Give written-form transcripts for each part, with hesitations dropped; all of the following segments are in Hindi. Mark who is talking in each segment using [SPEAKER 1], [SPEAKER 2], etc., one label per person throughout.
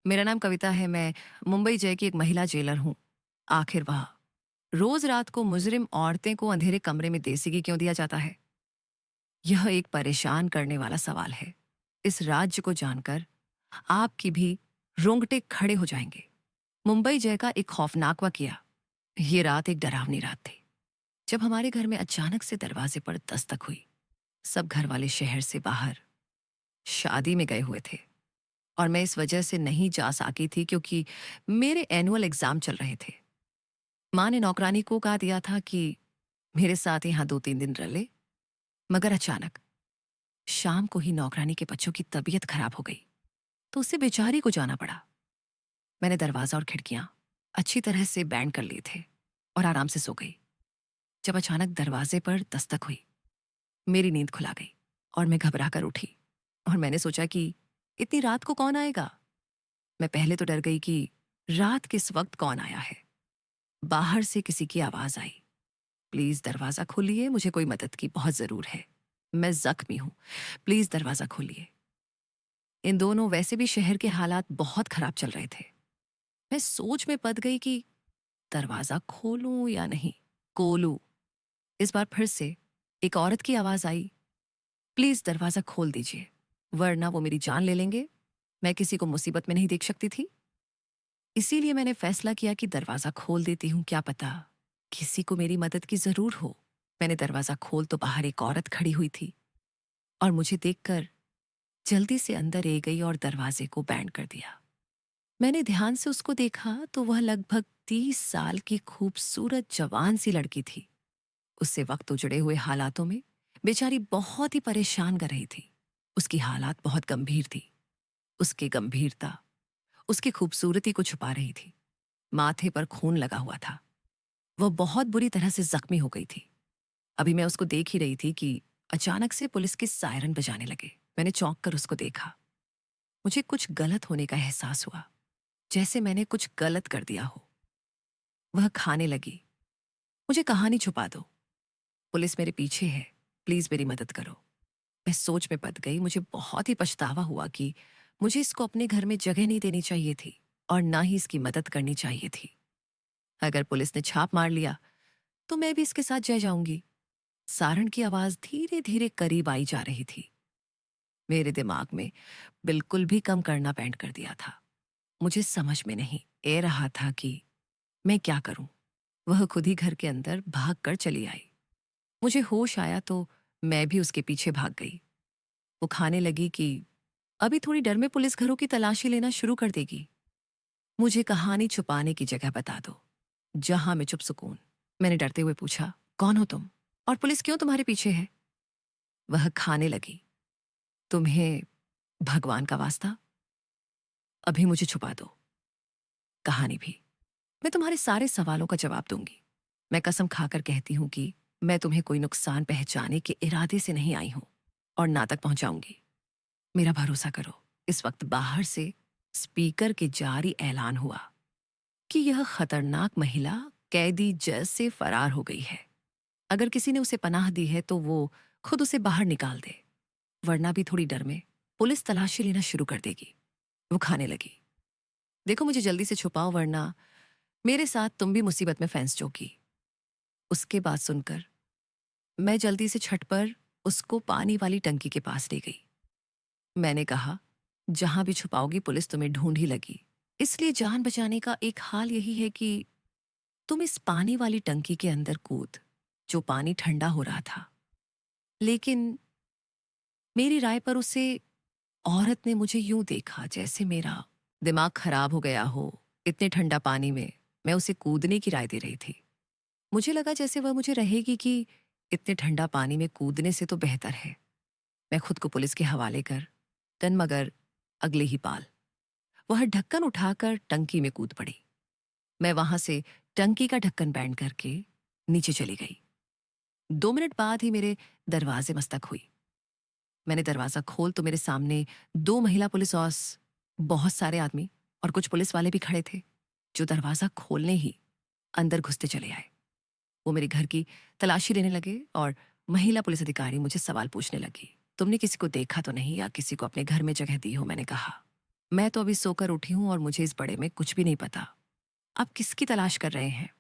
[SPEAKER 1] मेरा नाम कविता है। मैं मुंबई जय की एक महिला जेलर हूँ। आखिर वह रोज रात को मुजरिम औरतें को अंधेरे कमरे में देसी घी क्यों दिया जाता है? यह एक परेशान करने वाला सवाल है। इस राज्य को जानकर आपकी भी रोंगटे खड़े हो जाएंगे। मुंबई जय का एक खौफनाक वाकया। ये रात एक डरावनी रात थी, जब हमारे घर में अचानक से दरवाजे पर दस्तक हुई। सब घर वाले शहर से बाहर शादी में गए हुए थे और मैं इस वजह से नहीं जा सकी थी क्योंकि मेरे एनुअल एग्जाम चल रहे थे। माँ ने नौकरानी को कहा दिया था कि मेरे साथ यहाँ 2-3 दिन रह ले। मगर अचानक शाम को ही नौकरानी के बच्चों की तबीयत खराब हो गई, तो उसे बेचारी को जाना पड़ा। मैंने दरवाजा और खिड़कियां अच्छी तरह से बैंड कर लिए थे और आराम से सो गई, जब अचानक दरवाजे पर दस्तक हुई। मेरी नींद खुला गई और मैं घबरा कर उठी और मैंने सोचा कि इतनी रात को कौन आएगा। मैं पहले तो डर गई कि रात किस वक्त कौन आया है। बाहर से किसी की आवाज आई, प्लीज दरवाजा खोलिए, मुझे कोई मदद की बहुत जरूर है, मैं जख्मी हूं, प्लीज दरवाजा खोलिए। इन दोनों वैसे भी शहर के हालात बहुत खराब चल रहे थे। मैं सोच में पड़ गई कि दरवाजा खोलूं या नहीं, खोलूं। इस बार फिर से एक औरत की आवाज आई, प्लीज दरवाजा खोल दीजिए, वरना वो मेरी जान ले लेंगे। मैं किसी को मुसीबत में नहीं देख सकती थी, इसीलिए मैंने फैसला किया कि दरवाजा खोल देती हूँ, क्या पता किसी को मेरी मदद की जरूर हो। मैंने दरवाजा खोल तो बाहर एक औरत खड़ी हुई थी और मुझे देखकर जल्दी से अंदर ले गई और दरवाजे को बैंड कर दिया। मैंने ध्यान से उसको देखा तो वह लगभग 30 साल की खूबसूरत जवान सी लड़की थी। उससे वक्त उजड़े हुए हालातों में बेचारी बहुत ही परेशान कर रही थी। उसकी हालात बहुत गंभीर थी। उसकी गंभीरता उसकी खूबसूरती को छुपा रही थी। माथे पर खून लगा हुआ था। वह बहुत बुरी तरह से जख्मी हो गई थी। अभी मैं उसको देख ही रही थी कि अचानक से पुलिस के सायरन बजाने लगे। मैंने चौंक कर उसको देखा। मुझे कुछ गलत होने का एहसास हुआ, जैसे मैंने कुछ गलत कर दिया हो। वह खाने लगी, मुझे कहानी छुपा दो, पुलिस मेरे पीछे है, प्लीज मेरी मदद करो। मैं सोच में पड़ गई। मुझे बहुत ही पछतावा हुआ कि मुझे इसको अपने घर में जगह नहीं देनी चाहिए थी और ना ही इसकी मदद करनी चाहिए थी। अगर पुलिस ने छाप मार लिया तो मैं भी इसके साथ जय जाऊंगी। सारण की आवाज धीरे धीरे करीब आई जा रही थी। मेरे दिमाग में बिल्कुल भी कम करना बैंड कर दिया था। मुझे समझ में नहीं ए रहा था कि मैं क्या करूं। वह खुद ही घर के अंदर भाग कर चली आई। मुझे होश आया तो मैं भी उसके पीछे भाग गई। वो खाने लगी कि अभी थोड़ी डर में पुलिस घरों की तलाशी लेना शुरू कर देगी। मुझे कहानी छुपाने की जगह बता दो, जहां मैं चुप सुकून। मैंने डरते हुए पूछा, कौन हो तुम और पुलिस क्यों तुम्हारे पीछे है? वह खाने लगी, तुम्हें भगवान का वास्ता, अभी मुझे छुपा दो, कहानी भी। मैं तुम्हारे सारे सवालों का जवाब दूंगी। मैं कसम खाकर कहती हूं कि मैं तुम्हें कोई नुकसान पहुंचाने के इरादे से नहीं आई हूं और ना तक पहुंचाऊंगी। मेरा भरोसा करो। इस वक्त बाहर से स्पीकर के जारी ऐलान हुआ कि यह खतरनाक महिला कैदी जज से फरार हो गई है। अगर किसी ने उसे पनाह दी है तो वो खुद उसे बाहर निकाल दे, वरना भी थोड़ी डर में पुलिस तलाशी लेना शुरू कर देगी। वो खाने लगी, देखो मुझे जल्दी से छुपाओ, वरना मेरे साथ तुम भी मुसीबत में फंस जाओगी। उसके बाद सुनकर मैं जल्दी से छत पर उसको पानी वाली टंकी के पास ले गई। मैंने कहा, जहां भी छुपाओगी पुलिस तुम्हें ढूंढ ही लगी, इसलिए जान बचाने का एक हाल यही है कि तुम इस पानी वाली टंकी के अंदर कूद। जो पानी ठंडा हो रहा था, लेकिन मेरी राय पर उसे औरत ने मुझे यूं देखा जैसे मेरा दिमाग खराब हो गया हो। इतने ठंडा पानी में मैं उसे कूदने की राय दे रही थी। मुझे लगा जैसे वह मुझे रहेगी कि इतने ठंडा पानी में कूदने से तो बेहतर है मैं खुद को पुलिस के हवाले कर तन, मगर अगले ही पाल वह ढक्कन उठाकर टंकी में कूद पड़ी। मैं वहां से टंकी का ढक्कन बैंड करके नीचे चली गई। 2 मिनट बाद ही मेरे दरवाजे मस्तक हुई। मैंने दरवाजा खोल तो मेरे सामने 2 महिला पुलिस और बहुत सारे आदमी और कुछ पुलिस वाले भी खड़े थे, जो दरवाजा खोलने ही अंदर घुसते चले आए। वो मेरे घर की तलाशी लेने लगे और महिला पुलिस अधिकारी मुझे सवाल पूछने लगी, तुमने किसी को देखा तो नहीं या किसी को अपने घर में जगह दी हो? मैंने कहा, मैं तो अभी सोकर उठी हूं और मुझे इस बड़े में कुछ भी नहीं पता। आप किसकी तलाश कर रहे हैं?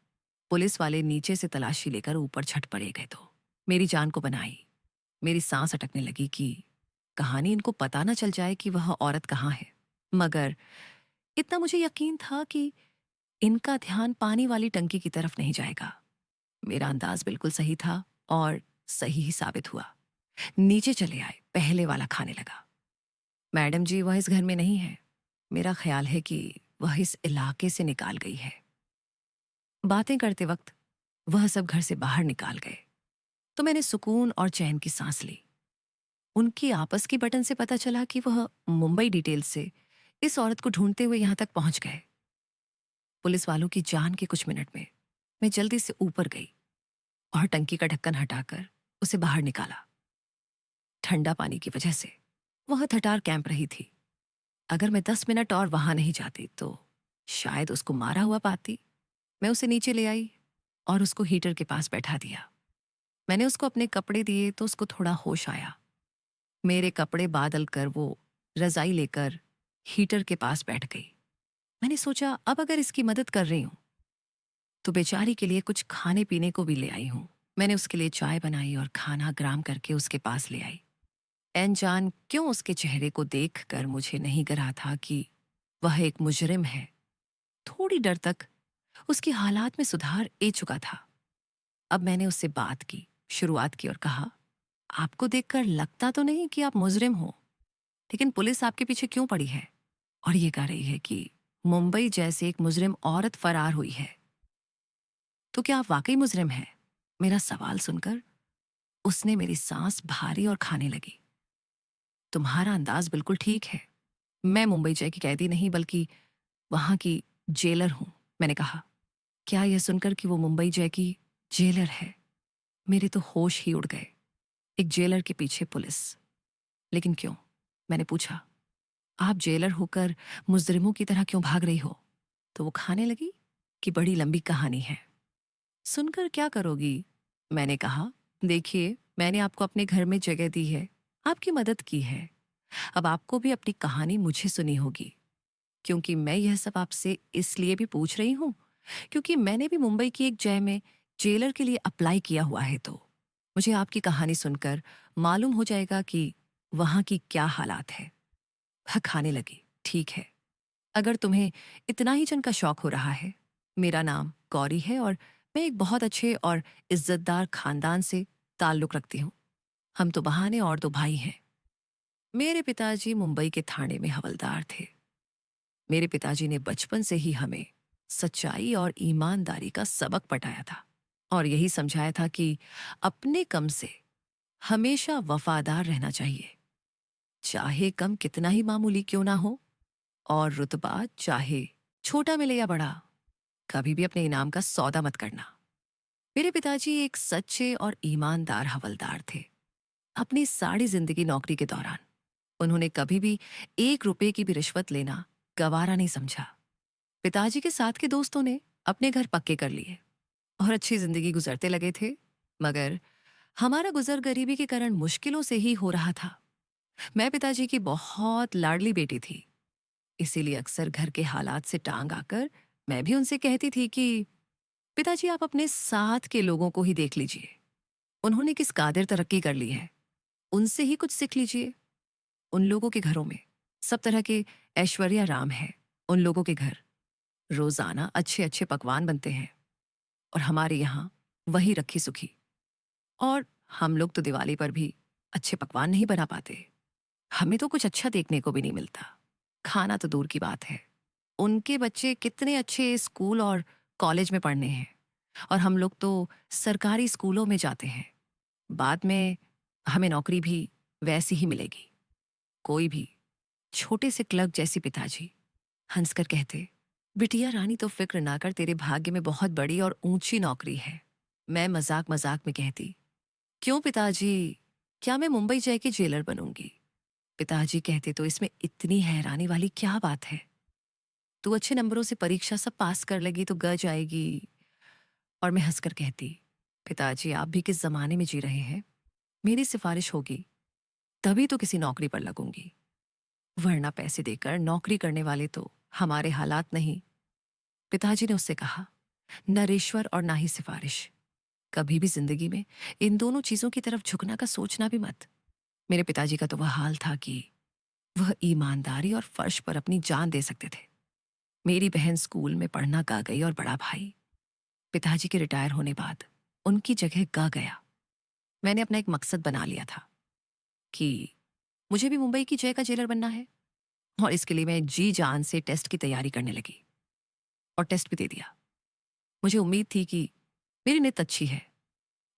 [SPEAKER 1] पुलिस वाले नीचे से तलाशी लेकर ऊपर छत पर ले गए तो मेरी जान को बनाई। मेरी सांस अटकने लगी कि कहानी इनको पता ना चल जाए कि वह औरत कहाँ है। मगर इतना मुझे यकीन था कि इनका ध्यान पानी वाली टंकी की तरफ नहीं जाएगा। मेरा अंदाज बिल्कुल सही था और सही ही साबित हुआ। नीचे चले आए, पहले वाला खाने लगा। मैडम जी वह इस घर में नहीं है। मेरा ख्याल है कि वह इस इलाके से निकाल गई है। बातें करते वक्त वह सब घर से बाहर निकाल गए तो मैंने सुकून और चैन की सांस ली। उनकी आपस की बटन से पता चला कि वह मुंबई डिटेल से इस औरत को ढूंढते हुए यहां तक पहुंच गए। पुलिस वालों की जान के कुछ मिनट में मैं जल्दी से ऊपर गई और टंकी का ढक्कन हटाकर उसे बाहर निकाला। ठंडा पानी की वजह से वह ठठार कैंप रही थी। अगर मैं 10 मिनट और वहां नहीं जाती तो शायद उसको मारा हुआ पाती। मैं उसे नीचे ले आई और उसको हीटर के पास बैठा दिया। मैंने उसको अपने कपड़े दिए तो उसको थोड़ा होश आया। मेरे कपड़े बादल कर वो रजाई लेकर हीटर के पास बैठ गई। मैंने सोचा अब अगर इसकी मदद कर रही हूं तो बेचारी के लिए कुछ खाने पीने को भी ले आई हूं। मैंने उसके लिए चाय बनाई और खाना ग्राम करके उसके पास ले आई। अनजान क्यों उसके चेहरे को देखकर मुझे नहीं गरा था कि वह एक मुजरिम है। थोड़ी डर तक उसकी हालात में सुधार ए चुका था। अब मैंने उससे बात की, शुरुआत की और कहा, आपको देखकर लगता तो नहीं कि आप मुजरिम हो, लेकिन पुलिस आपके पीछे क्यों पड़ी है और ये कह रही है कि मुंबई जैसे एक मुजरिम औरत फरार हुई है, तो क्या आप वाकई मुजरिम हैं? मेरा सवाल सुनकर उसने मेरी सांस भारी और खाने लगी। तुम्हारा अंदाज बिल्कुल ठीक है। मैं मुंबई जय की कैदी नहीं बल्कि वहां की जेलर हूं, मैंने कहा। क्या यह सुनकर कि वो मुंबई जय की जेलर है, मेरे तो होश ही उड़ गए। एक जेलर के पीछे पुलिस, लेकिन क्यों? मैंने पूछा। आप जेलर होकर मुजरिमों की तरह क्यों भाग रही हो? तो वो खाने लगी कि बड़ी लंबी कहानी है। सुनकर क्या करोगी? मैंने कहा, देखिए, मैंने आपको अपने घर में जगह दी है, आपकी मदद की है। अब आपको भी अपनी कहानी मुझे सुनी होगी, क्योंकि मैं यह सब आपसे इसलिए भी पूछ रही हूं क्योंकि मैंने भी मुंबई की एक जय में जेलर के लिए अप्लाई किया हुआ है। तो मुझे आपकी कहानी सुनकर मालूम हो जाएगा कि वहां की क्या हालात है। वह खाने लगी। ठीक है, अगर तुम्हें इतना ही जन का शौक हो रहा है। मेरा नाम गौरी है और मैं एक बहुत अच्छे और इज्जतदार खानदान से ताल्लुक रखती हूँ। हम तो बहाने और दो भाई हैं। मेरे पिताजी मुंबई के थाने में हवलदार थे। मेरे पिताजी ने बचपन से ही हमें सच्चाई और ईमानदारी का सबक पढ़ाया था और यही समझाया था कि अपने कम से हमेशा वफादार रहना चाहिए, चाहे कम कितना ही मामूली क्यों ना हो, और रुतबा चाहे छोटा मिले या बड़ा, कभी भी अपने इनाम का सौदा मत करना। मेरे पिताजी एक सच्चे और ईमानदार हवलदार थे। अपनी सारी जिंदगी नौकरी के दौरान उन्होंने कभी भी 1 रुपए की भी रिश्वत लेना गवारा नहीं समझा। पिताजी के साथ के दोस्तों ने अपने घर पक्के कर लिए और अच्छी जिंदगी गुजरते लगे थे, मगर हमारा गुजर गरीबी के कारण मुश्किलों से ही हो रहा था। मैं पिताजी की बहुत लाडली बेटी थी, इसीलिए अक्सर घर के हालात से टांग आकर मैं भी उनसे कहती थी कि पिताजी आप अपने साथ के लोगों को ही देख लीजिए, उन्होंने किस कादिर तरक्की कर ली है, उनसे ही कुछ सीख लीजिए। उन लोगों के घरों में सब तरह के ऐश्वर्या राम है। उन लोगों के घर रोजाना अच्छे अच्छे पकवान बनते हैं और हमारे यहाँ वही रखी सुखी। और हम लोग तो दिवाली पर भी अच्छे पकवान नहीं बना पाते। हमें तो कुछ अच्छा देखने को भी नहीं मिलता। खाना तो दूर की बात है। उनके बच्चे कितने अच्छे स्कूल और कॉलेज में पढ़ने हैं और हम लोग तो सरकारी स्कूलों में जाते हैं। बाद में हमें नौकरी भी वैसी ही मिलेगी। कोई भी छोटे से क्लर्क जैसी पिताजी हंसकर कहते, बिटिया रानी तो फिक्र ना कर, तेरे भाग्य में बहुत बड़ी और ऊंची नौकरी है। मैं मजाक मजाक में कहती, क्यों पिताजी, क्या मैं मुंबई जय की जेलर बनूंगी? पिताजी कहते, तो इसमें इतनी हैरानी वाली क्या बात है? तू अच्छे नंबरों से परीक्षा सब पास कर लेगी तो ग जाएगी। और मैं हंसकर कहती, पिताजी आप भी किस जमाने में जी रहे हैं? मेरी सिफारिश होगी तभी तो किसी नौकरी पर लगूंगी। वरना पैसे देकर नौकरी करने वाले तो हमारे हालात नहीं। पिताजी ने उससे कहा, न रिश्वत और ना ही सिफारिश। कभी भी जिंदगी में इन दोनों चीजों की तरफ झुकना का सोचना भी मत। मेरे पिताजी का तो वह हाल था कि वह ईमानदारी और फर्श पर अपनी जान दे सकते थे। मेरी बहन स्कूल में पढ़ना गा गई और बड़ा भाई पिताजी के रिटायर होने बाद उनकी जगह गा गया। मैंने अपना एक मकसद बना लिया था कि मुझे भी मुंबई की जय का जेलर बनना है, और इसके लिए मैं जी जान से टेस्ट की तैयारी करने लगी और टेस्ट भी दे दिया। मुझे उम्मीद थी कि मेरी नीयत अच्छी है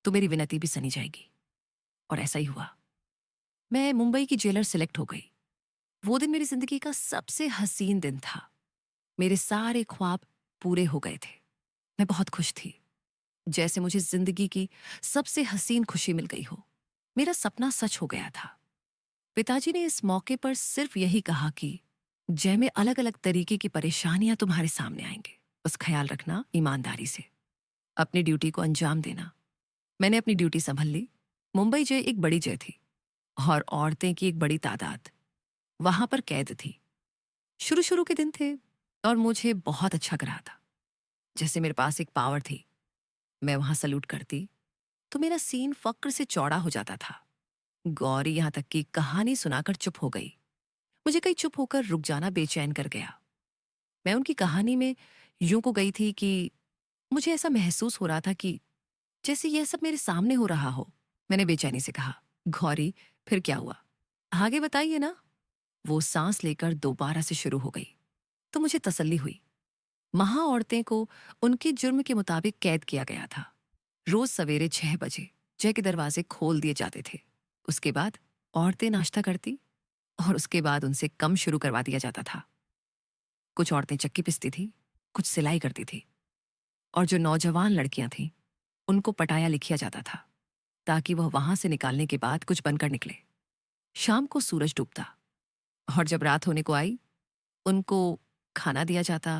[SPEAKER 1] तो मेरी विनती भी सनी जाएगी, और ऐसा ही हुआ। मैं मुंबई की जेलर सिलेक्ट हो गई। वो दिन मेरी जिंदगी का सबसे हसीन दिन था। मेरे सारे ख्वाब पूरे हो गए थे। मैं बहुत खुश थी, जैसे मुझे जिंदगी की सबसे हसीन खुशी मिल गई हो। मेरा सपना सच हो गया था। पिताजी ने इस मौके पर सिर्फ यही कहा कि जय में अलग अलग तरीके की परेशानियां तुम्हारे सामने आएंगे, बस ख्याल रखना ईमानदारी से, अपनी ड्यूटी को अंजाम देना। मैंने अपनी ड्यूटी संभल ली। मुंबई जय एक बड़ी जय थी और औरतें की एक बड़ी तादाद वहां पर कैद थी। शुरू शुरू के दिन थे और मुझे बहुत अच्छा कर रहा था, जैसे मेरे पास एक पावर थी। मैं वहां सल्यूट करती तो मेरा सीन फक्र से चौड़ा हो जाता था। गौरी यहां तक कि कहानी सुनाकर चुप हो गई। मुझे कहीं चुप होकर रुक जाना बेचैन कर गया। मैं उनकी कहानी में यूं को गई थी कि मुझे ऐसा महसूस हो रहा था कि जैसे यह सब मेरे सामने हो रहा हो। मैंने बेचैनी से कहा, गौरी फिर क्या हुआ, आगे बताइए ना। वो सांस लेकर दोबारा से शुरू हो गई तो मुझे तसल्ली हुई। महा औरतें को उनके जुर्म के मुताबिक कैद किया गया था। रोज सवेरे 6 बजे जय के दरवाजे खोल दिए जाते थे। उसके बाद औरतें नाश्ता करती और उसके बाद उनसे कम शुरू करवा दिया जाता था। कुछ औरतें चक्की पिसती थी, कुछ सिलाई करती थी, और जो नौजवान लड़कियां थीं उनको पटाया लिखिया जाता था ताकि वह वहां से निकालने के बाद कुछ बनकर निकले। शाम को सूरज डूबता और जब रात होने को आई उनको खाना दिया जाता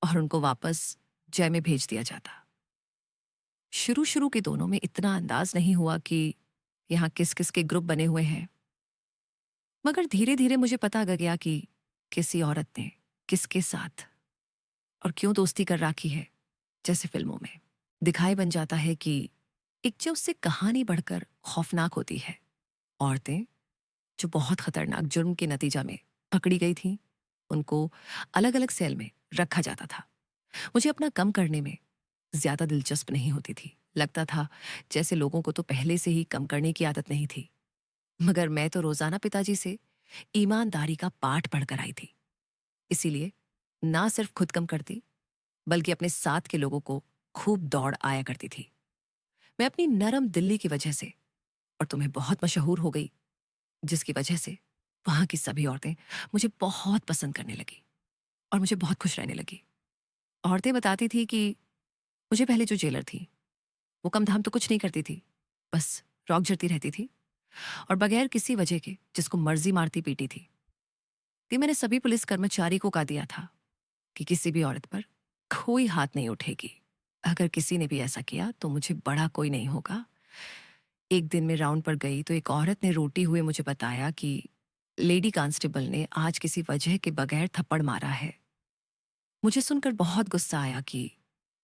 [SPEAKER 1] और उनको वापस जय में भेज दिया जाता। शुरू शुरू के दोनों में इतना अंदाज नहीं हुआ कि यहाँ किस किस के ग्रुप बने हुए हैं, मगर धीरे धीरे मुझे पता लग गया कि किसी औरत ने किसके साथ और क्यों दोस्ती कर रखी है। जैसे फिल्मों में दिखाई बन जाता है कि एक जो उससे कहानी बढ़कर खौफनाक होती है। औरतें जो बहुत खतरनाक जुर्म के नतीजा में पकड़ी गई थीं, उनको अलग अलग सेल में रखा जाता था। मुझे अपना कम करने में ज्यादा दिलचस्प नहीं होती थी। लगता था जैसे लोगों को तो पहले से ही कम करने की आदत नहीं थी, मगर मैं तो रोजाना पिताजी से ईमानदारी का पाठ पढ़कर आई थी। इसीलिए ना सिर्फ खुद कम करती बल्कि अपने साथ के लोगों को खूब दौड़ आया करती थी। मैं अपनी नरम दिल्ली की वजह से और तुम्हें बहुत मशहूर हो गई, जिसकी वजह से वहां की सभी औरतें मुझे बहुत पसंद करने लगी और मुझे बहुत खुश रहने लगी। औरतें बताती थी कि मुझे पहले जो जेलर थी वो कम धाम तो कुछ नहीं करती थी, बस रौक जड़ती रहती थी और बगैर किसी वजह के जिसको मर्जी मारती पीटी थी। कि मैंने सभी पुलिस कर्मचारी को कहा दिया था कि किसी भी औरत पर कोई हाथ नहीं उठेगी। अगर किसी ने भी ऐसा किया तो मुझे बड़ा कोई नहीं होगा। एक दिन मैं राउंड पर गई तो एक औरत ने रोटी हुए मुझे बताया कि लेडी कांस्टेबल ने आज किसी वजह के बगैर थप्पड़ मारा है। मुझे सुनकर बहुत गुस्सा आया कि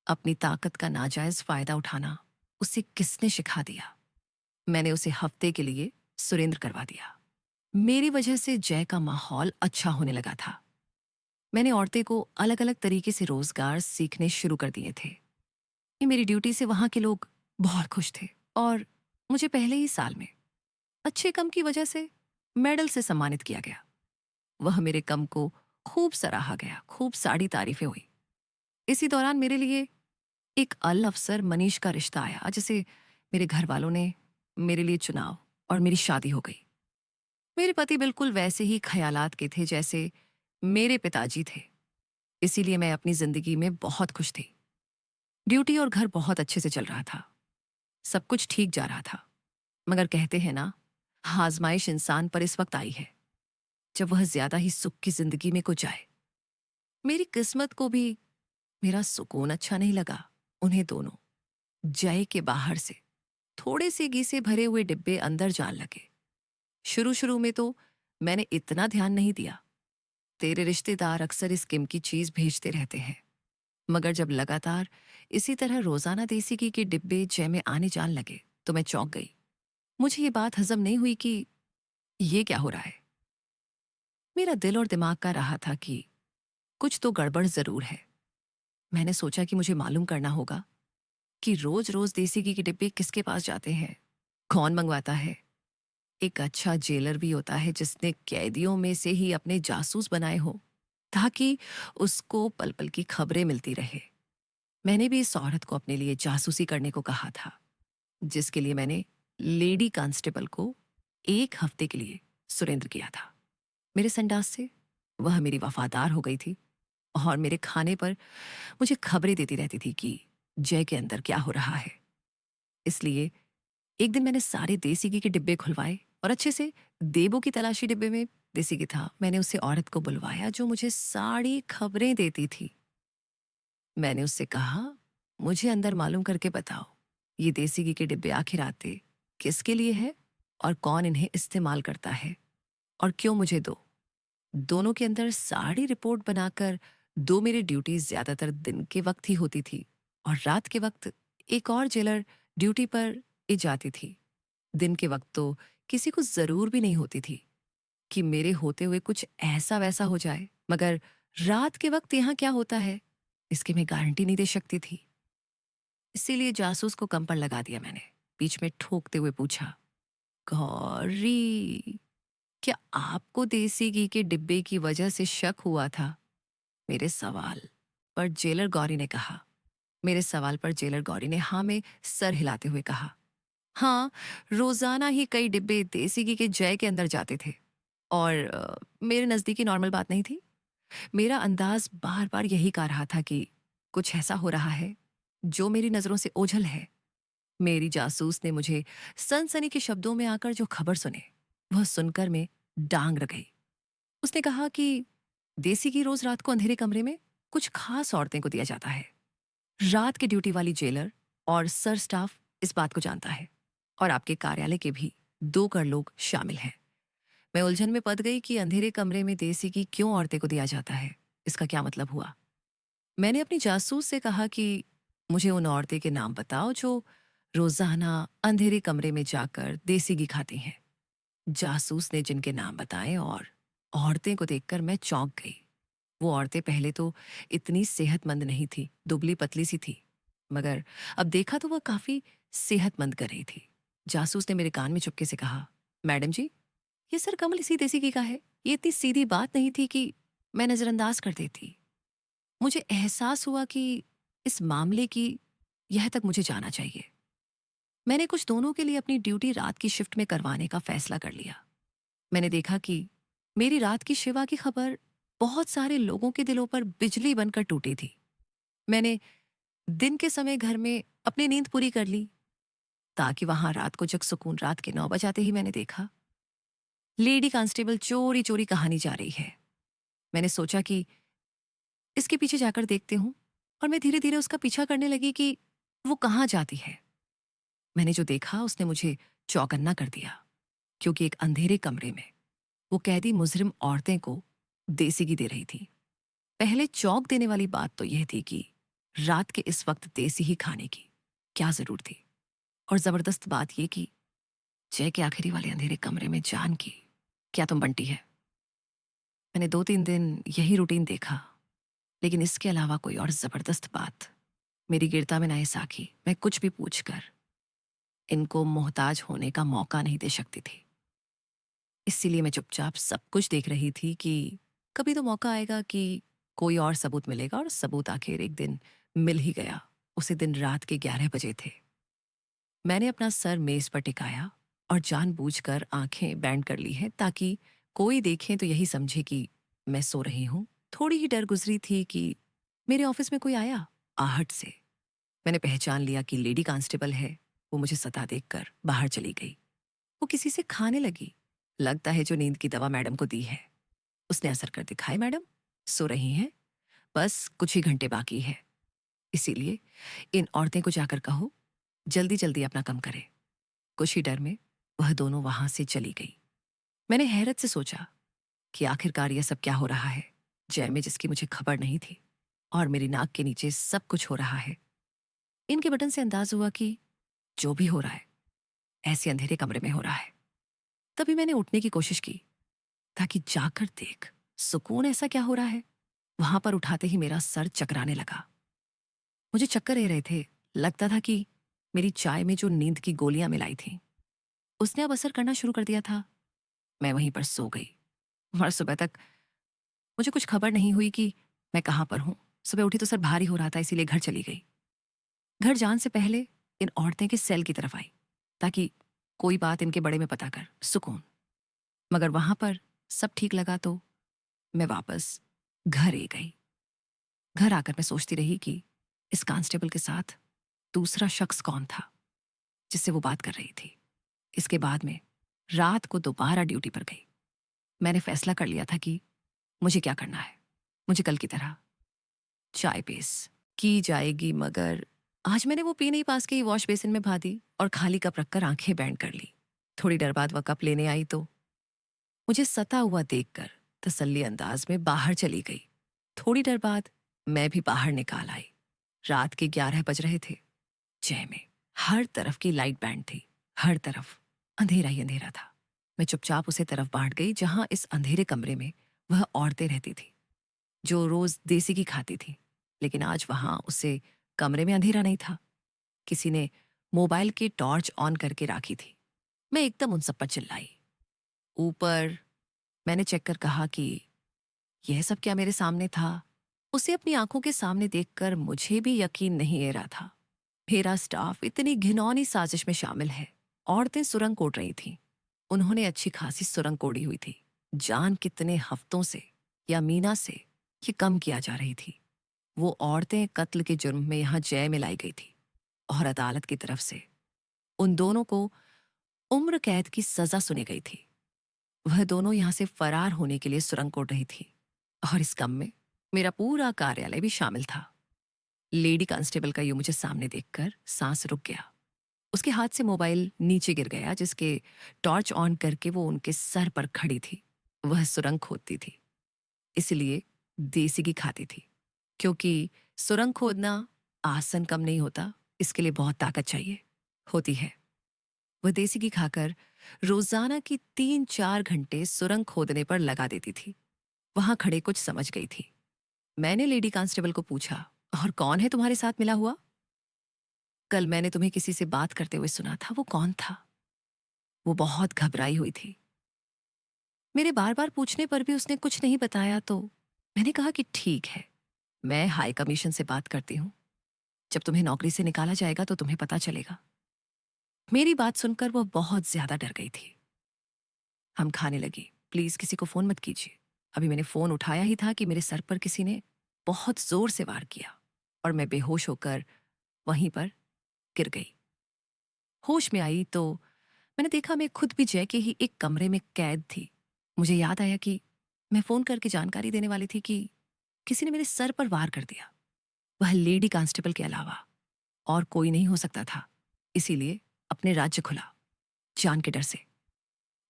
[SPEAKER 1] अपनी ताकत का नाजायज फायदा उठाना उसे किसने सिखा दिया। मैंने उसे हफ्ते के लिए सुरेंद्र करवा दिया। मेरी वजह से जय का माहौल अच्छा होने लगा था। मैंने औरतें को अलग अलग तरीके से रोजगार सीखने शुरू कर दिए थे। ये मेरी ड्यूटी से वहां के लोग बहुत खुश थे और मुझे पहले ही साल में अच्छे कम की वजह से मेडल से सम्मानित किया गया। वह मेरे कम को खूब सराहा गया, खूब सारी तारीफें हुई। इसी दौरान मेरे लिए एक अल अफसर मनीष का रिश्ता आया, जिसे मेरे घर वालों ने मेरे लिए चुनाव और मेरी शादी हो गई। मेरे पति बिल्कुल वैसे ही ख्यालात के थे जैसे मेरे पिताजी थे। इसीलिए मैं अपनी जिंदगी में बहुत खुश थी। ड्यूटी और घर बहुत अच्छे से चल रहा था, सब कुछ ठीक जा रहा था। मगर कहते हैं ना, आजमाइश इंसान पर इस वक्त आई है जब वह ज्यादा ही सुख की जिंदगी में को जाए। मेरी किस्मत को भी मेरा सुकून अच्छा नहीं लगा। उन्हें दोनों जय के बाहर से थोड़े से घी से भरे हुए डिब्बे अंदर जान लगे। शुरू शुरू में तो मैंने इतना ध्यान नहीं दिया। तेरे रिश्तेदार अक्सर इस किम की चीज भेजते रहते हैं, मगर जब लगातार इसी तरह रोजाना देसी घी के डिब्बे जय में आने जान लगे तो मैं चौंक गई। मुझे ये बात हजम नहीं हुई कि ये क्या हो रहा है। मेरा दिल और दिमाग का रहा था कि कुछ तो गड़बड़ जरूर है। मैंने सोचा कि मुझे मालूम करना होगा कि रोज रोज देसी घी के डिब्बे किसके पास जाते हैं, कौन मंगवाता है। एक अच्छा जेलर भी होता है जिसने कैदियों में से ही अपने जासूस बनाए हो, ताकि उसको पल पल की खबरें मिलती रहे। मैंने भी इस औरत को अपने लिए जासूसी करने को कहा था, जिसके लिए मैंने लेडी कांस्टेबल को 1 हफ्ते के लिए सुरेंद्र किया था। मेरे संडास से वह मेरी वफादार हो गई थी और मेरे खाने पर मुझे खबरें देती रहती थी कि जय के अंदर क्या हो रहा है। इसलिए एक दिन मैंने सारे देसी घी के डिब्बे खुलवाए और अच्छे से देबो की तलाशी डिब्बे में देसी घी था। मैंने उसे औरत को बुलवाया जो मुझे सारी खबरें देती थी। मैंने उससे कहा, मुझे अंदर मालूम करके बताओ, ये देसी घी के डिब्बे आखिर आते किसके लिए है और कौन इन्हें इस्तेमाल करता है, और क्यों मुझे दो। दोनों के अंदर सारी रिपोर्ट बनाकर दो। मेरी ड्यूटी ज्यादातर दिन के वक्त ही होती थी और रात के वक्त एक और जेलर ड्यूटी पर ही जाती थी। दिन के वक्त तो किसी को जरूर भी नहीं होती थी कि मेरे होते हुए कुछ ऐसा वैसा हो जाए, मगर रात के वक्त यहाँ क्या होता है इसकी मैं गारंटी नहीं दे सकती थी। इसीलिए जासूस को कम पर लगा दिया मैंने। बीच में ठोकते हुए पूछा, गौरी, क्या आपको देसी घी के डिब्बे की वजह से शक हुआ था? मेरे सवाल पर जेलर गौरी ने कहा मेरे सवाल पर जेलर गौरी ने हाँ में सर हिलाते हुए कहा, हाँ, रोजाना ही कई डिब्बे देसी घी के जय के अंदर जाते थे और मेरे नजदीकी नॉर्मल बात नहीं थी। मेरा अंदाज बार बार यही कह रहा था कि कुछ ऐसा हो रहा है जो मेरी नजरों से ओझल है। मेरी जासूस ने मुझे सनसनी के शब्दों में आकर जो खबर सुने, वह सुनकर मैं डांग रह गई। उसने कहा कि देसी घी रोज रात को अंधेरे कमरे में कुछ खास औरतें को दिया जाता है। रात के ड्यूटी वाली जेलर और सर स्टाफ इस बात को जानता है और आपके कार्यालय के भी 2 कर लोग शामिल हैं। मैं उलझन में पड़ गई कि अंधेरे कमरे में देसी घी क्यों औरतें को दिया जाता है, इसका क्या मतलब हुआ। मैंने अपनी जासूस से कहा कि मुझे उन औरतें के नाम बताओ जो रोजाना अंधेरे कमरे में जाकर देसी घी खाती हैं। जासूस ने जिनके नाम बताए और औरतें को देखकर मैं चौंक गई। वो औरतें पहले तो इतनी सेहतमंद नहीं थी, दुबली पतली सी थी, मगर अब देखा तो वह काफी सेहतमंद कर रही थी। जासूस ने मेरे कान में चुपके से कहा, मैडम जी, ये सर कमल इसी देसी घी का है। ये इतनी सीधी बात नहीं थी कि मैं नजरअंदाज कर देती। मुझे एहसास हुआ कि इस मामले की यह तक मुझे जाना चाहिए। मैंने कुछ दोनों के लिए अपनी ड्यूटी रात की शिफ्ट में करवाने का फैसला कर लिया। मैंने देखा कि मेरी रात की शिवा की खबर बहुत सारे लोगों के दिलों पर बिजली बनकर टूटी थी। मैंने दिन के समय घर में अपनी नींद पूरी कर ली, ताकि वहां रात को जग सुकून। रात के 9 बजाते ही मैंने देखा लेडी कांस्टेबल चोरी चोरी कहानी जा रही है। मैंने सोचा कि इसके पीछे जाकर देखते हूं, और मैं धीरे धीरे उसका पीछा करने लगी कि वो कहाँ जाती है। मैंने जो देखा उसने मुझे चौकन्ना कर दिया, क्योंकि एक अंधेरे कमरे में वो कैदी मुजरिम औरतें को देसी घी दे रही थी। पहले चौंक देने वाली बात तो यह थी कि रात के इस वक्त देसी ही खाने की क्या जरूर थी, और जबरदस्त बात यह कि जय के आखिरी वाले अंधेरे कमरे में जान की क्या तुम बंटी है। मैंने 2-3 दिन यही रूटीन देखा, लेकिन इसके अलावा कोई और जबरदस्त बात मेरी गिरता में ना साखी मैं कुछ भी पूछकर इनको मोहताज होने का मौका नहीं दे सकती थी। इसीलिए मैं चुपचाप सब कुछ देख रही थी कि कभी तो मौका आएगा कि कोई और सबूत मिलेगा, और सबूत आखिर एक दिन मिल ही गया। उसी दिन रात के 11 बजे थे। मैंने अपना सर मेज पर टिकाया और जानबूझकर आंखें बैंड कर ली हैं, ताकि कोई देखे तो यही समझे कि मैं सो रही हूं। थोड़ी ही डर गुजरी थी कि मेरे ऑफिस में कोई आया। आहट से मैंने पहचान लिया कि लेडी कांस्टेबल है। वो मुझे सता देखकर बाहर चली गई। वो किसी से खाने लगी। लगता है जो नींद की दवा मैडम को दी है उसने असर कर दिखाए। मैडम सो रही हैं, बस कुछ ही घंटे बाकी है, इसीलिए इन औरतें को जाकर कहो जल्दी जल्दी अपना काम करे। कुछ ही डर में वह दोनों वहां से चली गई। मैंने हैरत से सोचा कि आखिरकार यह सब क्या हो रहा है। जय में जिसकी मुझे खबर नहीं थी और मेरी नाक के नीचे सब कुछ हो रहा है। इनके बटन से अंदाज हुआ कि जो भी हो रहा है ऐसे अंधेरे कमरे में हो रहा है। तभी मैंने उठने की कोशिश की ताकि जाकर देख सुकून ऐसा क्या हो रहा है। वहां पर उठाते ही मेरा सर चकराने लगा। मुझे चक्कर आ रहे थे। लगता था कि मेरी चाय में जो नींद की गोलियां मिलाई थी उसने अब असर करना शुरू कर दिया था। मैं वहीं पर सो गई और सुबह तक मुझे कुछ खबर नहीं हुई कि मैं कहाँ पर हूँ। सुबह उठी तो सर भारी हो रहा था, इसीलिए घर चली गई। घर जान से पहले इन औरतें के सेल की तरफ आई ताकि कोई बात इनके बड़े में पता कर सुकून। मगर वहां पर सब ठीक लगा तो मैं वापस घर ही गई। घर आकर मैं सोचती रही कि इस कांस्टेबल के साथ दूसरा शख्स कौन था जिससे वो बात कर रही थी। इसके बाद में रात को दोबारा ड्यूटी पर गई। मैंने फैसला कर लिया था कि मुझे क्या करना है। मुझे कल की तरह चाय पेश की जाएगी, मगर आज मैंने वो पी नहीं, पास के ही वॉश बेसिन में भा दी और खाली कप रखकर आंखें बैंड कर ली। थोड़ी देर बाद वह कप लेने आई तो मुझे सता हुआ देखकर तसल्ली अंदाज में बाहर चली गई। थोड़ी देर बाद मैं भी बाहर निकाल आई। रात के 11 बज रहे थे। जय में हर तरफ की लाइट बैंड थी, हर तरफ अंधेरा ही अंधेरा था। मैं चुपचाप उसे तरफ बांट गई जहां इस अंधेरे कमरे में वह औरतें रहती थी जो रोज देसी की खाती थी। लेकिन आज वहां उसे कमरे में अंधेरा नहीं था। किसी ने मोबाइल की टॉर्च ऑन करके राखी थी। मैं एकदम उन सब पर चिल्लाई। ऊपर मैंने चेक कर कहा कि यह सब क्या मेरे सामने था। उसे अपनी आंखों के सामने देखकर मुझे भी यकीन नहीं आ रहा था। मेरा स्टाफ इतनी घिनौनी साजिश में शामिल है। औरतें सुरंग कोड़ रही थीं। उन्होंने अच्छी खासी सुरंग कोड़ी हुई थी। जान कितने हफ्तों से या मीना से ये कम किया जा रही थी। वो औरतें कत्ल के जुर्म में यहां जय में लाई गई थी और अदालत की तरफ से उन दोनों को उम्र कैद की सजा सुनी गई थी। वह दोनों यहां से फरार होने के लिए सुरंग कोड़ रही थी और इस कम में मेरा पूरा कार्यालय भी शामिल था। लेडी कांस्टेबल का यूं मुझे सामने देखकर सांस रुक गया। उसके हाथ से मोबाइल नीचे गिर गया जिसके टॉर्च ऑन करके वो उनके सर पर खड़ी थी। वह सुरंग खोदती थी, इसलिए देसी की खाती थी। क्योंकि सुरंग खोदना आसन कम नहीं होता, इसके लिए बहुत ताकत चाहिए होती है। वह देसी घी खाकर रोजाना की 3-4 घंटे सुरंग खोदने पर लगा देती थी। वहां खड़े कुछ समझ गई थी। मैंने लेडी कांस्टेबल को पूछा, और कौन है तुम्हारे साथ मिला हुआ? कल मैंने तुम्हें किसी से बात करते हुए सुना था, वो कौन था? वो बहुत घबराई हुई थी। मेरे बार बार पूछने पर भी उसने कुछ नहीं बताया तो मैंने कहा कि ठीक है, मैं हाई कमीशन से बात करती हूँ। जब तुम्हें नौकरी से निकाला जाएगा तो तुम्हें पता चलेगा। मेरी बात सुनकर वह बहुत ज्यादा डर गई थी। हम खाने लगी। प्लीज किसी को फोन मत कीजिए। अभी मैंने फोन उठाया ही था कि मेरे सर पर किसी ने बहुत जोर से वार किया और मैं बेहोश होकर वहीं पर गिर गई। होश में आई तो मैंने देखा मैं खुद भी जय के ही एक कमरे में कैद थी। मुझे याद आया कि मैं फोन करके जानकारी देने वाली थी कि किसी ने मेरे सर पर वार कर दिया। वह लेडी कांस्टेबल के अलावा और कोई नहीं हो सकता था। इसीलिए अपने राज्य खुला, जान के डर से।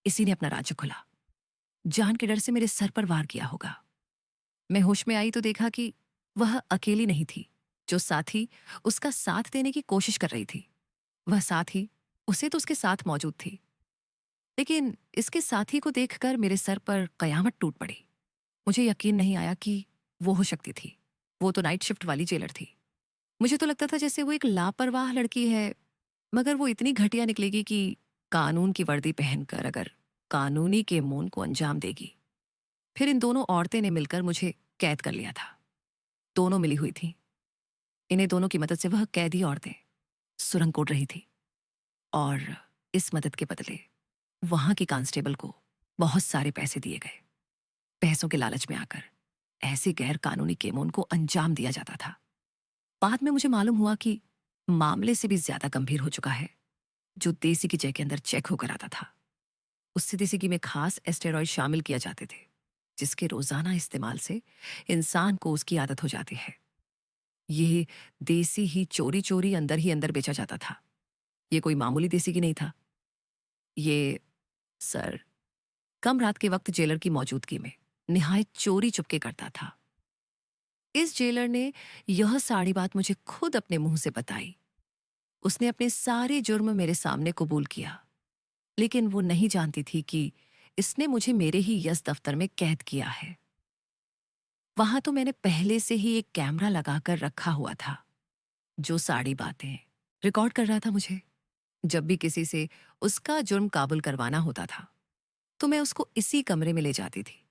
[SPEAKER 1] इसी ने अपना राज्य खुला, जान के डर से मेरे सर पर वार किया होगा। मैं होश में आई तो देखा कि वह अकेली नहीं थी। जो साथी उसका साथ देने की कोशिश कर रही थी, वह साथी उसे तो उसके साथ मौजूद थी, लेकिन इसके साथी को देखकर मेरे सर पर कयामत टूट पड़ी। मुझे यकीन नहीं आया कि वो हो सकती थी। वो तो नाइट शिफ्ट वाली जेलर थी। मुझे तो लगता था जैसे वो एक लापरवाह लड़की है, मगर वो इतनी घटिया निकलेगी कि कानून की वर्दी पहनकर अगर कानूनी के मौन को अंजाम देगी। फिर इन दोनों औरतें ने मिलकर मुझे कैद कर लिया था। दोनों मिली हुई थी। इन्हें दोनों की मदद से वह कैदी औरतें सुरंग कोड़ रही थी और इस मदद के बदले वहां की कांस्टेबल को बहुत सारे पैसे दिए गए। पैसों के लालच में आकर ऐसे गैर कानूनी केमों को अंजाम दिया जाता था। बाद में मुझे मालूम हुआ कि मामले से भी ज्यादा गंभीर हो चुका है। जो देसी की जय के अंदर चेक होकर आता था, उससे देसी घी में खास एस्टेरॉइड शामिल किए जाते थे जिसके रोजाना इस्तेमाल से इंसान को उसकी आदत हो जाती है। ये देसी ही चोरी चोरी अंदर ही अंदर बेचा जाता था। ये कोई मामूली देसी घी नहीं था। ये सर कम रात के वक्त जेलर की मौजूदगी में निहायत चोरी चुपके करता था। इस जेलर ने यह सारी बात मुझे खुद अपने मुंह से बताई। उसने अपने सारे जुर्म मेरे सामने कबूल किया, लेकिन वो नहीं जानती थी कि इसने मुझे मेरे ही यस दफ्तर में कैद किया है। वहां तो मैंने पहले से ही एक कैमरा लगाकर रखा हुआ था, जो सारी बातें रिकॉर्ड कर रहा था मुझे। जब भी किसी से उसका जुर्म काबुल करवाना होता था, तो मैं उसको इसी कमरे में ले जाती थी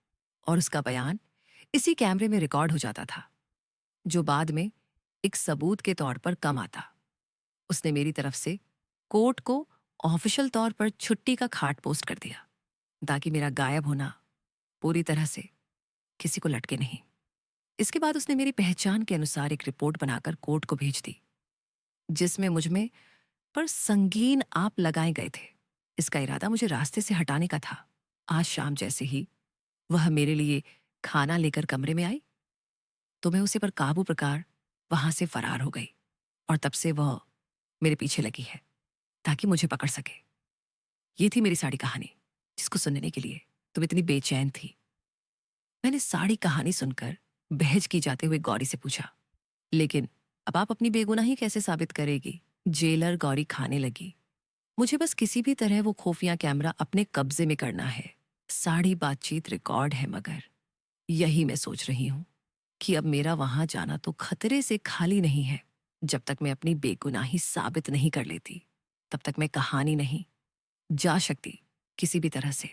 [SPEAKER 1] और उसका बयान इसी कैमरे में रिकॉर्ड हो जाता था, जो बाद में एक सबूत के तौर पर कम आता। उसने मेरी तरफ से कोर्ट को ऑफिशियल तौर पर छुट्टी का खाट पोस्ट कर दिया, ताकि मेरा गायब होना पूरी तरह से किसी को लटके नहीं। इसके बाद उसने मेरी पहचान के अनुसार एक रिपोर्ट बनाकर कोर्ट को भेज दी, जिसमें मुझ में पर संगीन आप लगाए गए थे। इसका इरादा मुझे रास्ते से हटाने का था। आज शाम जैसे ही वह मेरे लिए खाना लेकर कमरे में आई, तो मैं उसे पर काबू प्रकार वहां से फरार हो गई, और तब से वह मेरे पीछे लगी है ताकि मुझे पकड़ सके। ये थी मेरी सारी कहानी, जिसको सुनने के लिए तुम इतनी बेचैन थी। मैंने सारी कहानी सुनकर बहज की जाते हुए गौरी से पूछा, लेकिन अब आप अपनी बेगुनाही कैसे साबित करेगी? जेलर गौरी खाने लगी। मुझे बस किसी भी तरह वो खुफिया कैमरा अपने कब्जे में करना है। सारी बातचीत रिकॉर्ड है, मगर यही मैं सोच रही हूं कि अब मेरा वहां जाना तो खतरे से खाली नहीं है। जब तक मैं अपनी बेगुनाही साबित नहीं कर लेती, तब तक मैं कहानी नहीं जा सकती। किसी भी तरह से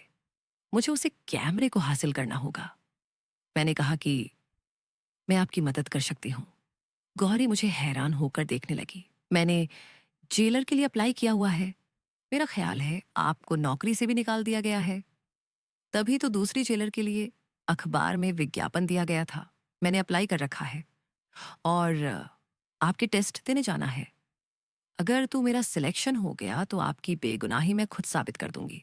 [SPEAKER 1] मुझे उसे कैमरे को हासिल करना होगा। मैंने कहा कि मैं आपकी मदद कर सकती हूँ। गौरी मुझे हैरान होकर देखने लगी। मैंने जेलर के लिए अप्लाई किया हुआ है। मेरा ख्याल है आपको नौकरी से भी निकाल दिया गया है। तभी तो दूसरी जेलर के लिए अखबार में विज्ञापन दिया गया था। मैंने अप्लाई कर रखा है और आपके टेस्ट देने जाना है। अगर तू मेरा सिलेक्शन हो गया तो आपकी बेगुनाही मैं खुद साबित कर दूंगी।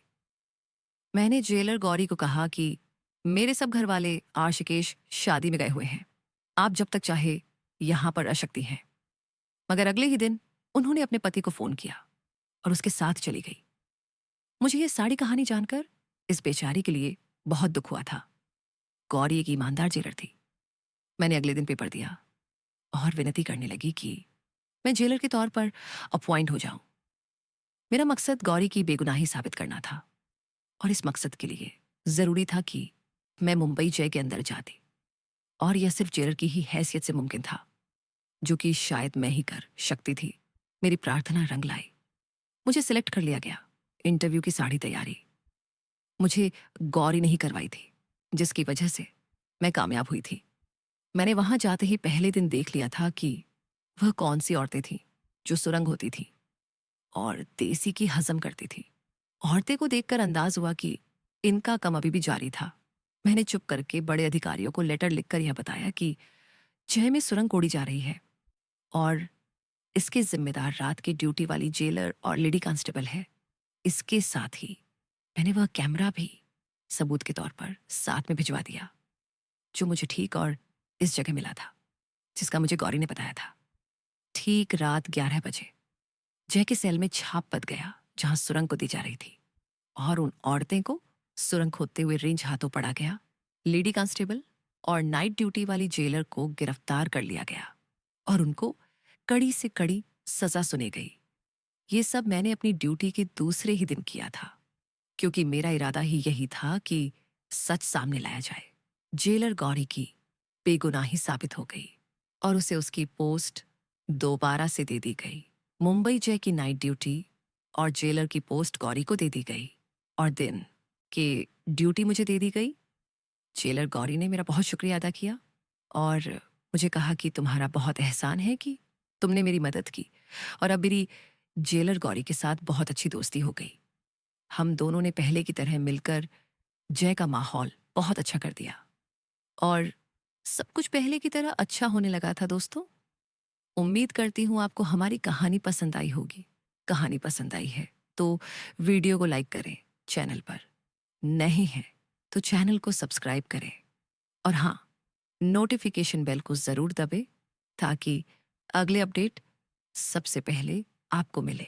[SPEAKER 1] मैंने जेलर गौरी को कहा कि मेरे सब घर वाले आशिकेश शादी में गए हुए हैं। आप जब तक चाहे यहां पर रह सकती हैं। मगर अगले ही दिन उन्होंने अपने पति को फोन किया और उसके साथ चली गई। मुझे ये सारी कहानी जानकर इस बेचारी के लिए बहुत दुख हुआ था। गौरी एक ईमानदार जेलर थी। मैंने अगले दिन पेपर दिया और विनती करने लगी कि मैं जेलर के तौर पर अपॉइंट हो जाऊं। मेरा मकसद गौरी की बेगुनाही साबित करना था, और इस मकसद के लिए जरूरी था कि मैं मुंबई जय के अंदर जाती, और यह सिर्फ जेलर की ही हैसियत से मुमकिन था, जो कि शायद मैं ही कर सकती थी। मेरी प्रार्थना रंग लाई। मुझे सिलेक्ट कर लिया गया। इंटरव्यू की सारी तैयारी मुझे गौरी नहीं करवाई थी, जिसकी वजह से मैं कामयाब हुई थी। मैंने वहां जाते ही पहले दिन देख लिया था कि वह कौन सी औरतें थीं जो सुरंग होती थी और देसी की हजम करती थी। औरतें को देखकर अंदाज हुआ कि इनका कम अभी भी जारी था। मैंने चुप करके बड़े अधिकारियों को लेटर लिखकर यह बताया कि जय में सुरंग कोड़ी जा रही है, और इसके जिम्मेदार रात की ड्यूटी वाली जेलर और लेडी कांस्टेबल है। इसके साथ ही मैंने वह कैमरा भी सबूत के तौर पर साथ में भिजवा दिया, जो मुझे ठीक और इस जगह मिला था, जिसका मुझे गौरी ने बताया था। ठीक रात 11 बजे जय के सेल में छाप पद गया, जहां सुरंग को दी जा रही थी, और उन औरतें को सुरंग खोदते हुए रेंज हाथों पड़ा गया। लेडी कांस्टेबल और नाइट ड्यूटी वाली जेलर को गिरफ्तार कर लिया गया और उनको कड़ी से कड़ी सजा सुनी गई। ये सब मैंने अपनी ड्यूटी के दूसरे ही दिन किया था, क्योंकि मेरा इरादा ही यही था कि सच सामने लाया जाए। जेलर गौरी की बेगुनाही साबित हो गई और उसे उसकी पोस्ट दोबारा से दे दी गई। मुंबई जय की नाइट ड्यूटी और जेलर की पोस्ट गौरी को दे दी गई, और दिन की ड्यूटी मुझे दे दी गई। जेलर गौरी ने मेरा बहुत शुक्रिया अदा किया और मुझे कहा कि तुम्हारा बहुत एहसान है कि तुमने मेरी मदद की, और अब मेरी जेलर गौरी के साथ बहुत अच्छी दोस्ती हो गई। हम दोनों ने पहले की तरह मिलकर जय का माहौल बहुत अच्छा कर दिया, और सब कुछ पहले की तरह अच्छा होने लगा था। दोस्तों, उम्मीद करती हूँ आपको हमारी कहानी पसंद आई होगी। कहानी पसंद आई है तो वीडियो को लाइक करें, चैनल पर नहीं है तो चैनल को सब्सक्राइब करें, और हाँ, नोटिफिकेशन बेल को जरूर दबे ताकि अगले अपडेट सबसे पहले आपको मिले।